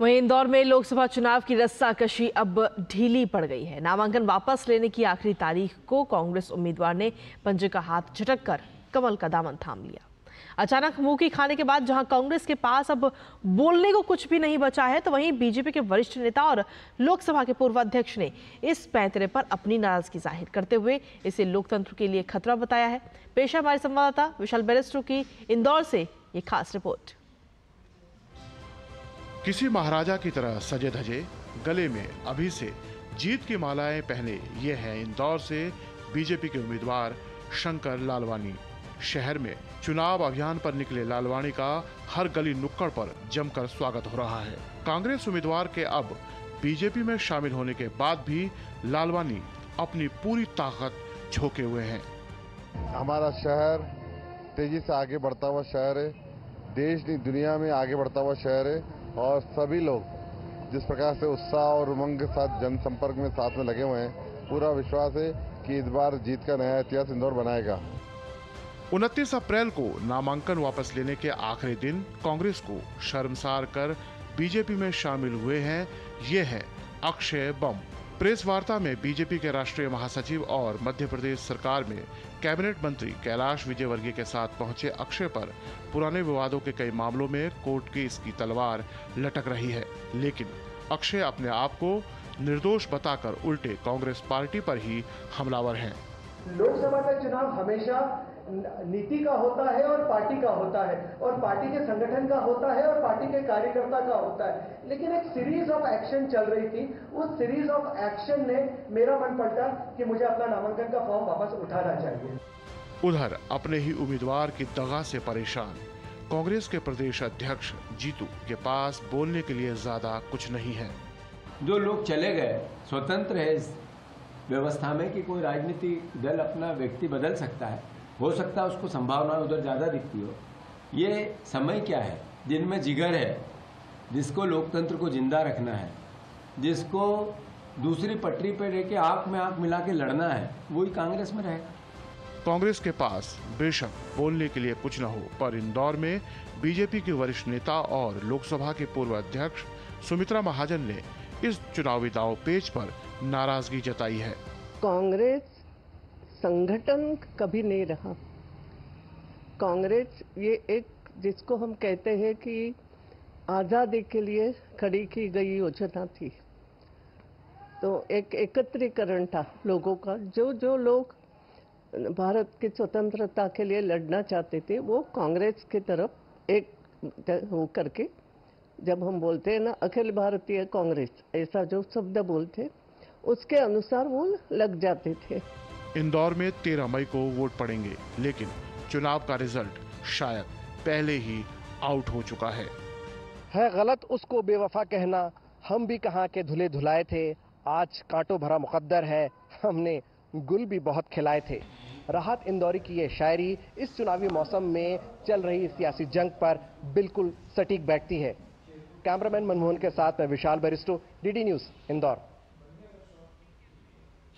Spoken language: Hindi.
वहीं इंदौर में लोकसभा चुनाव की रस्साकशी अब ढीली पड़ गई है। नामांकन वापस लेने की आखिरी तारीख को कांग्रेस उम्मीदवार ने पंजे का हाथ झटक कर कमल का दामन थाम लिया। अचानक मुंह की खाने के बाद जहां कांग्रेस के पास अब बोलने को कुछ भी नहीं बचा है, तो वहीं बीजेपी के वरिष्ठ नेता और लोकसभा के पूर्व अध्यक्ष ने इस पैंतरे पर अपनी नाराजगी जाहिर करते हुए इसे लोकतंत्र के लिए खतरा बताया है। पेश है हमारे संवाददाता विशाल बेरिस्टो की इंदौर से ये खास रिपोर्ट। किसी महाराजा की तरह सजे धजे, गले में अभी से जीत की मालाएं पहने ये हैं इंदौर से बीजेपी के उम्मीदवार शंकर लालवानी। शहर में चुनाव अभियान पर निकले लालवानी का हर गली नुक्कड़ पर जमकर स्वागत हो रहा है। कांग्रेस उम्मीदवार के अब बीजेपी में शामिल होने के बाद भी लालवानी अपनी पूरी ताकत झोंके हुए हैं। हमारा शहर तेजी से आगे बढ़ता हुआ शहर है, देश नहीं दुनिया में आगे बढ़ता हुआ शहर है और सभी लोग जिस प्रकार से उत्साह और उमंग के साथ जनसंपर्क में साथ में लगे हुए हैं, पूरा विश्वास है कि इस बार जीत का नया इतिहास इंदौर बनाएगा। 29 अप्रैल को नामांकन वापस लेने के आखिरी दिन कांग्रेस को शर्मसार कर बीजेपी में शामिल हुए हैं ये है अक्षय बम। प्रेस वार्ता में बीजेपी के राष्ट्रीय महासचिव और मध्य प्रदेश सरकार में कैबिनेट मंत्री कैलाश विजयवर्गीय के साथ पहुंचे अक्षय पर पुराने विवादों के कई मामलों में कोर्ट केस की तलवार लटक रही है, लेकिन अक्षय अपने आप को निर्दोष बताकर उल्टे कांग्रेस पार्टी पर ही हमलावर हैं। लोकसभा का चुनाव हमेशा नीति का होता है और पार्टी का होता है और पार्टी के संगठन का होता है और पार्टी के कार्यकर्ता का होता है, लेकिन एक सीरीज ऑफ एक्शन चल रही थी। उस सीरीज ऑफ एक्शन ने मेरा मन पलटा कि मुझे अपना नामांकन का फॉर्म वापस उठाना चाहिए। उधर अपने ही उम्मीदवार की दगा से परेशान कांग्रेस के प्रदेश अध्यक्ष जीतू के पास बोलने के लिए ज्यादा कुछ नहीं है। जो लोग चले गए, स्वतंत्र है इस व्यवस्था में कि कोई राजनीतिक दल अपना व्यक्ति बदल सकता है, हो सकता है उसको संभावना उधर ज्यादा दिखती हो। ये समय क्या है, जिनमें जिगर है, जिसको लोकतंत्र को जिंदा रखना है, जिसको दूसरी पटरी पर रह के आंख में आंख मिला के लड़ना है, वही कांग्रेस में रहेगा। कांग्रेस के पास बेशक बोलने के लिए कुछ न हो, पर इंदौर में बीजेपी के वरिष्ठ नेता और लोकसभा के पूर्व अध्यक्ष सुमित्रा महाजन ने इस चुनावी दांव पेच पर नाराजगी जताई है। कांग्रेस संगठन कभी नहीं रहा। कांग्रेस ये एक जिसको हम कहते हैं कि आजादी के लिए खड़ी की गई योजना थी, तो एक एकत्रीकरण था लोगों का। जो लोग भारत की स्वतंत्रता के लिए लड़ना चाहते थे वो कांग्रेस की तरफ एक हो करके, जब हम बोलते हैं ना अखिल भारतीय कांग्रेस, ऐसा जो शब्द बोलते उसके अनुसार वो लग जाते थे। इंदौर में 13 मई को वोट पड़ेंगे, लेकिन चुनाव का रिजल्ट शायद पहले ही आउट हो चुका है गलत उसको बेवफा कहना, हम भी कहाँ के धुले धुलाए थे, आज कांटों भरा मुकद्दर है, हमने गुल भी बहुत खिलाए थे। राहत इंदौरी की ये शायरी इस चुनावी मौसम में चल रही सियासी जंग पर बिल्कुल सटीक बैठती है। कैमरामैन मनमोहन के साथ मैं विशाल बेरिस्टो, डीडी न्यूज, इंदौर।